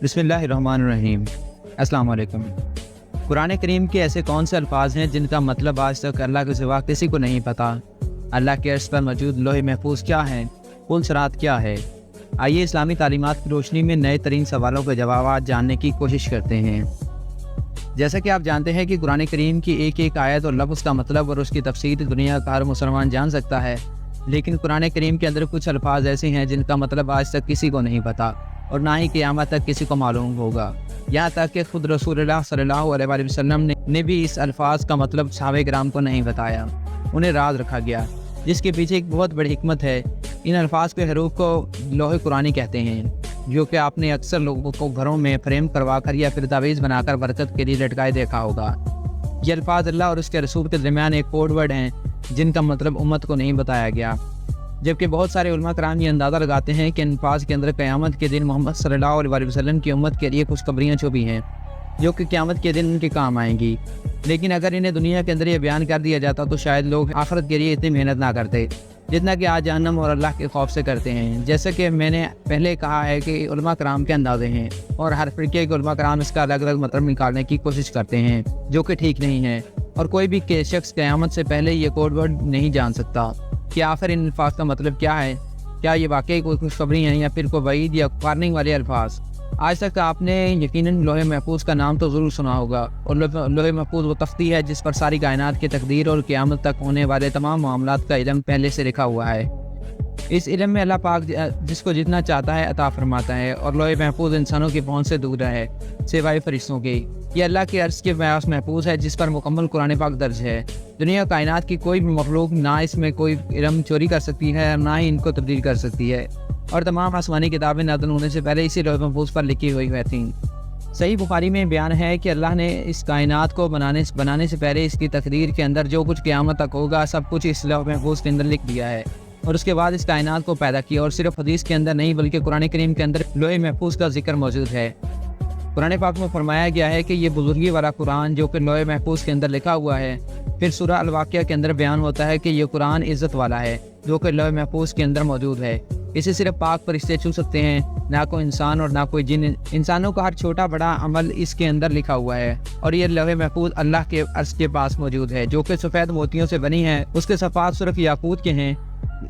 بسم اللہ الرحمن الرحیم۔ السلام علیکم۔ قرآن کریم کے ایسے کون سے الفاظ ہیں جن کا مطلب آج تک اللہ کے سوا کسی کو نہیں پتہ؟ اللہ کے عرش پر موجود لوح محفوظ کیا ہے؟ پل صراط کیا ہے؟ آئیے اسلامی تعلیمات کی روشنی میں نئے ترین سوالوں کے جوابات جاننے کی کوشش کرتے ہیں۔ جیسا کہ آپ جانتے ہیں کہ قرآن کریم کی ایک ایک آیت اور لفظ کا مطلب اور اس کی تفسیر دنیا کا ہر مسلمان جان سکتا ہے، لیکن قرآن کریم کے اندر کچھ الفاظ ایسے ہیں جن کا مطلب آج تک کسی کو نہیں پتہ اور نہ ہی قیامت تک کسی کو معلوم ہوگا۔ یہاں تک کہ خود رسول اللہ صلی اللہ علیہ وآلہ وسلم نے بھی اس الفاظ کا مطلب صحابہ کرام کو نہیں بتایا، انہیں راز رکھا گیا، جس کے پیچھے ایک بہت بڑی حکمت ہے۔ ان الفاظ کے حروف کو لوح قرآنی کہتے ہیں، جو کہ آپ نے اکثر لوگوں کو گھروں میں فریم کروا کر یا پھر تعویذ بنا کر برکت کے لیے لٹکائے دیکھا ہوگا۔ یہ الفاظ اللہ اور اس کے رسول کے درمیان ایک کوڈ ورڈ ہیں جن کا مطلب امت کو نہیں بتایا گیا، جبکہ بہت سارے علماء کرام یہ اندازہ لگاتے ہیں کہ ان الفاظ کے اندر قیامت کے دن محمد صلی اللہ علیہ وآلہ وسلم کی امت کے لیے خوشخبریاں چھپی ہیں جو کہ قیامت کے دن ان کے کام آئیں گی، لیکن اگر انہیں دنیا کے اندر یہ بیان کر دیا جاتا تو شاید لوگ آخرت کے لیے اتنی محنت نہ کرتے جتنا کہ آج جہنم اور اللہ کے خوف سے کرتے ہیں۔ جیسا کہ میں نے پہلے کہا ہے کہ علماء کرام کے اندازے ہیں اور ہر فرقے کے علماء کرام اس کا الگ الگ مطلب نکالنے کی کوشش کرتے ہیں، جو کہ ٹھیک نہیں ہے، اور کوئی بھی شخص قیامت سے پہلے یہ کوڈ ورڈ نہیں جان سکتا کہ آخر ان الفاظ کا مطلب کیا ہے۔ کیا یہ واقعی کوئی خوشخبری ہیں یا پھر کوئی وعید یا وارننگ والے الفاظ؟ آج تک آپ نے یقیناً لوح محفوظ کا نام تو ضرور سنا ہوگا، اور لوح محفوظ وہ تختی ہے جس پر ساری کائنات کی تقدیر اور قیامت تک ہونے والے تمام معاملات کا علم پہلے سے لکھا ہوا ہے۔ اس علم میں اللہ پاک جس کو جتنا چاہتا ہے عطا فرماتا ہے، اور لوح محفوظ انسانوں کی پہنچ سے دور ہے سوائے فرشتوں کے۔ یہ اللہ کے عرش کے پاس محفوظ ہے جس پر مکمل قرآن پاک درج ہے۔ دنیا کائنات کی کوئی بھی مخلوق نہ اس میں کوئی علم چوری کر سکتی ہے اور نہ ہی ان کو تبدیل کر سکتی ہے، اور تمام آسمانی کتابیں نازل ہونے سے پہلے اسی لوح محفوظ پر لکھی ہوئی تھیں۔ صحیح بخاری میں بیان ہے کہ اللہ نے اس کائنات کو بنانے سے پہلے اس کی تقدیر کے اندر جو کچھ قیامت تک ہوگا سب کچھ اس لوح محفوظ کے اندر لکھ دیا ہے، اور اس کے بعد اس کائنات کو پیدا کیا، اور صرف حدیث کے اندر نہیں بلکہ قرآن کریم کے اندر لوح محفوظ کا ذکر موجود ہے۔ قرآن پاک میں فرمایا گیا ہے کہ یہ بزرگی والا قرآن جو کہ لوح محفوظ کے اندر لکھا ہوا ہے، پھر سورہ الواقعہ کے اندر بیان ہوتا ہے کہ یہ قرآن عزت والا ہے جو کہ لوح محفوظ کے اندر موجود ہے، اسے صرف پاک فرشتے چھو سکتے ہیں، نہ کوئی انسان اور نہ کوئی جن۔ انسانوں کا ہر چھوٹا بڑا عمل اس کے اندر لکھا ہوا ہے، اور یہ لوح محفوظ اللہ کے عرش کے پاس موجود ہے جو کہ سفید موتیوں سے بنی ہے، اس کے صفحات صرف یاقوت کے ہیں،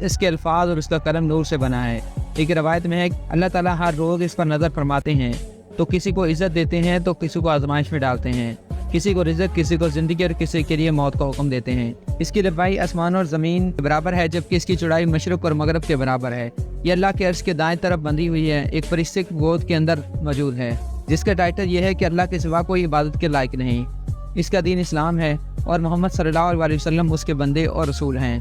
اس کے الفاظ اور اس کا قلم نور سے بنا ہے۔ ایک روایت میں ہے کہ اللہ تعالیٰ ہر روز اس پر نظر فرماتے ہیں، تو کسی کو عزت دیتے ہیں تو کسی کو آزمائش میں ڈالتے ہیں، کسی کو رزق، کسی کو زندگی اور کسی کے لیے موت کا حکم دیتے ہیں۔ اس کی لمبائی آسمان اور زمین کے برابر ہے، جبکہ اس کی چوڑائی مشرق اور مغرب کے برابر ہے۔ یہ اللہ کے عرش کے دائیں طرف بندھی ہوئی ہے، ایک فرشتے کی گود کے اندر موجود ہے، جس کا ٹائٹل یہ ہے کہ اللہ کے سوا کوئی عبادت کے لائق نہیں۔ اس کا دین اسلام ہے، اور محمد صلی اللہ علیہ وسلم اس کے بندے اور رسول ہیں۔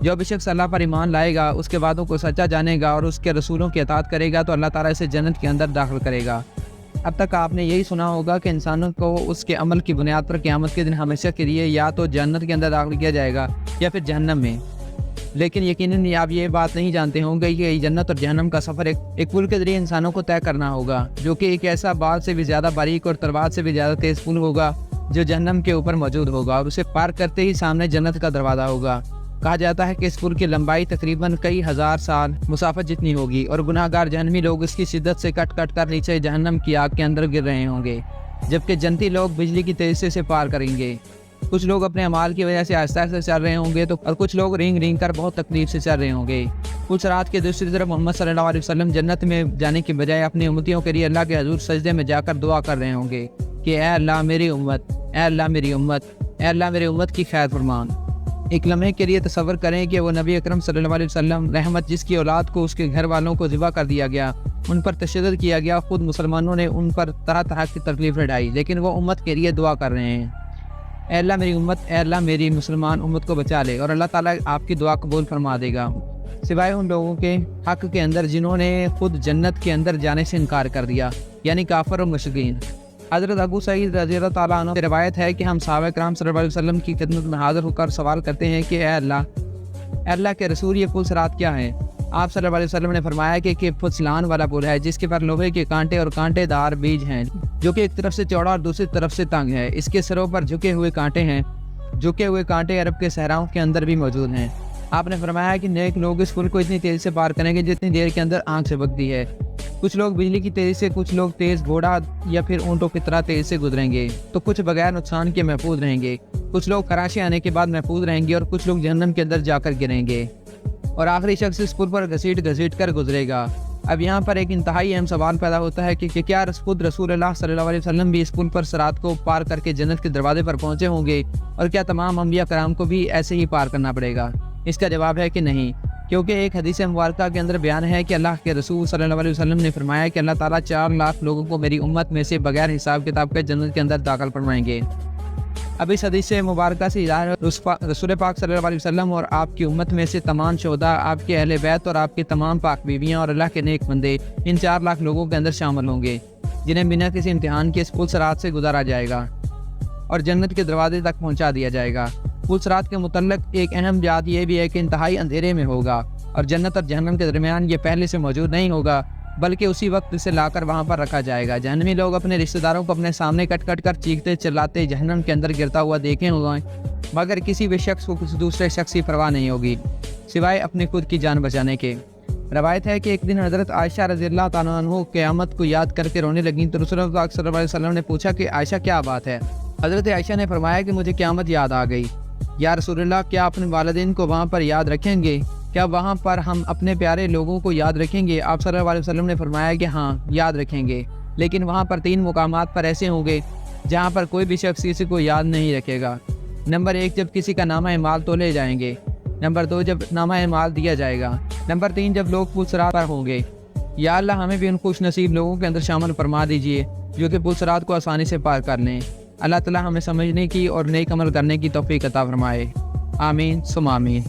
جو بھی شخص اللہ پر ایمان لائے گا، اس کے وعدوں کو سچا جانے گا اور اس کے رسولوں کی اطاعت کرے گا تو اللہ تعالیٰ اسے جنت کے اندر داخل کرے گا۔ اب تک آپ نے یہی سنا ہوگا کہ انسانوں کو اس کے عمل کی بنیاد پر قیامت کے دن ہمیشہ کے لیے یا تو جنت کے اندر داخل کیا جائے گا یا پھر جہنم میں، لیکن یقیناً آپ یہ بات نہیں جانتے ہوں گے کہ جنت اور جہنم کا سفر ایک پل کے ذریعے انسانوں کو طے کرنا ہوگا، جو کہ ایک ایسا بال سے بھی زیادہ باریک اور تلوار سے بھی زیادہ تیز پل ہوگا جو جہنم کے اوپر موجود ہوگا، اور اسے پار کرتے ہی سامنے جنت کا دروازہ ہوگا۔ کہا جاتا ہے کہ اس پل کی لمبائی تقریباً کئی ہزار سال مسافت جتنی ہوگی، اور گناہ گار جہنمی لوگ اس کی شدت سے کٹ کٹ کر نیچے جہنم کی آگ کے اندر گر رہے ہوں گے، جبکہ جنتی لوگ بجلی کی تیزی سے پار کریں گے۔ کچھ لوگ اپنے اعمال کی وجہ سے آہستہ آہستہ چل رہے ہوں گے اور کچھ لوگ رینگ رینگ کر بہت تکلیف سے چل رہے ہوں گے۔ کچھ رات کے دوسری طرف محمد صلی اللہ علیہ وسلم جنت میں جانے کی بجائے اپنی امتیوں کے لیے اللہ کے حضور سجدے میں جا کر دعا کر رہے ہوں گے کہ اے اللہ میری امت، اے اللہ میری امت، اے اللہ میری امت کی خیر فرمان۔ ایک لمحے کے لیے تصور کریں کہ وہ نبی اکرم صلی اللہ علیہ وسلم رحمت، جس کی اولاد کو اس کے گھر والوں کو ذبح کر دیا گیا، ان پر تشدد کیا گیا، خود مسلمانوں نے ان پر طرح طرح کی تکلیفیں ڈھائی، لیکن وہ امت کے لیے دعا کر رہے ہیں، اے اللہ میری امت، اے اللہ میری مسلمان امت کو بچا لے، اور اللہ تعالیٰ آپ کی دعا قبول فرما دے گا، سوائے ان لوگوں کے حق کے اندر جنہوں نے خود جنت کے اندر جانے سے انکار کر دیا، یعنی کافر اور مشرکین۔ حضرت ابو سعید رضی اللہ تعالیٰ عنہ سے روایت ہے کہ ہم صحابہ کرام صلی اللہ علیہ وسلم کی خدمت میں حاضر ہو کر سوال کرتے ہیں کہ اے اللہ کے رسول، یہ پل صراط کیا ہے؟ آپ صلی اللہ علیہ وسلم نے فرمایا کہ پھسلان والا پل ہے جس کے پر لوہے کے کانٹے اور کانٹے دار بیج ہیں، جو کہ ایک طرف سے چوڑا اور دوسری طرف سے تنگ ہے، اس کے سروں پر جھکے ہوئے کانٹے ہیں، جھکے ہوئے کانٹے عرب کے صحراؤں کے اندر بھی موجود ہیں۔ آپ نے فرمایا کہ نیک لوگ اس پل کو اتنی تیزی سے پار کریں گے جتنی دیر کے اندر آنکھ جھپکتی ہے، کچھ لوگ بجلی کی تیزی سے، کچھ لوگ تیز گھوڑا یا پھر اونٹوں کی طرح تیز سے گزریں گے، تو کچھ بغیر نقصان کے محفوظ رہیں گے، کچھ لوگ خراشیں آنے کے بعد محفوظ رہیں گے، اور کچھ لوگ جہنم کے اندر جا کر گریں گے، اور آخری شخص اس پل پر گھسیٹ گھسیٹ کر گزرے گا۔ اب یہاں پر ایک انتہائی اہم سوال پیدا ہوتا ہے کہ کیا خود رسول اللہ صلی اللہ علیہ وسلم بھی اس پل پر صراط کو پار کر کے جنت کے دروازے پر پہنچے ہوں گے، اور کیا تمام انبیاء کرام کو بھی ایسے ہی پار کرنا پڑے گا؟ اس کا جواب ہے کہ نہیں، کیونکہ ایک حدیث مبارکہ کے اندر بیان ہے کہ اللہ کے رسول صلی اللہ علیہ وسلم نے فرمایا کہ اللہ تعالیٰ 4 لاکھ لوگوں کو میری امت میں سے بغیر حساب کتاب کے جنت کے اندر داخل فرمائیں گے۔ اب اس حدیث مبارکہ سے ظاہر ہے رسول پاک صلی اللہ علیہ وسلم اور آپ کی امت میں سے تمام شہداء، آپ کے اہل بیت اور آپ کی تمام پاک بیویاں اور اللہ کے نیک بندے ان 4 لاکھ لوگوں کے اندر شامل ہوں گے، جنہیں بنا کسی امتحان کے اس پل صراط سے گزارا جائے گا اور جنت کے دروازے تک پہنچا دیا جائے گا۔ پل صراط کے متعلق ایک اہم بات یہ بھی ہے کہ انتہائی اندھیرے میں ہوگا، اور جنت اور جہنم کے درمیان یہ پہلے سے موجود نہیں ہوگا، بلکہ اسی وقت اسے لا کر وہاں پر رکھا جائے گا۔ جہنمی لوگ اپنے رشتہ داروں کو اپنے سامنے کٹ کٹ کر چیختے چلاتے جہنم کے اندر گرتا ہوا دیکھے ہوئے، مگر کسی بھی شخص کو کسی دوسرے شخص کی پرواہ نہیں ہوگی سوائے اپنی خود کی جان بچانے کے۔ روایت ہے کہ ایک دن حضرت عائشہ رضی اللہ تعالیٰ عنہ قیامت کو یاد کر کے رونے لگیں، تو رسول اللہ صلی اللہ علیہ وسلم نے پوچھا کہ عائشہ کیا بات ہے؟ حضرت عائشہ نے فرمایا کہ مجھے قیامت یاد آ گئی۔ یا رسول اللہ، کیا اپنے والدین کو وہاں پر یاد رکھیں گے؟ کیا وہاں پر ہم اپنے پیارے لوگوں کو یاد رکھیں گے؟ آپ صلی اللہ علیہ وسلم نے فرمایا کہ ہاں، یاد رکھیں گے، لیکن وہاں پر 3 مقامات پر ایسے ہوں گے جہاں پر کوئی بھی شخص کسی کو یاد نہیں رکھے گا۔ نمبر 1، جب کسی کا نامہ اعمال تولے جائیں گے۔ نمبر 2، جب نامہ اعمال دیا جائے گا۔ نمبر 3، جب لوگ پل صراط پر ہوں گے۔ یا اللہ، ہمیں بھی ان خوش نصیب لوگوں کے اندر شامل فرما دیجیے جو کہ پل صراط کو آسانی سے پار کر لیں۔ اللہ تعالیٰ ہمیں سمجھنے کی اور نیک عمل کرنے کی توفیق عطا فرمائے۔ آمین ثم آمین۔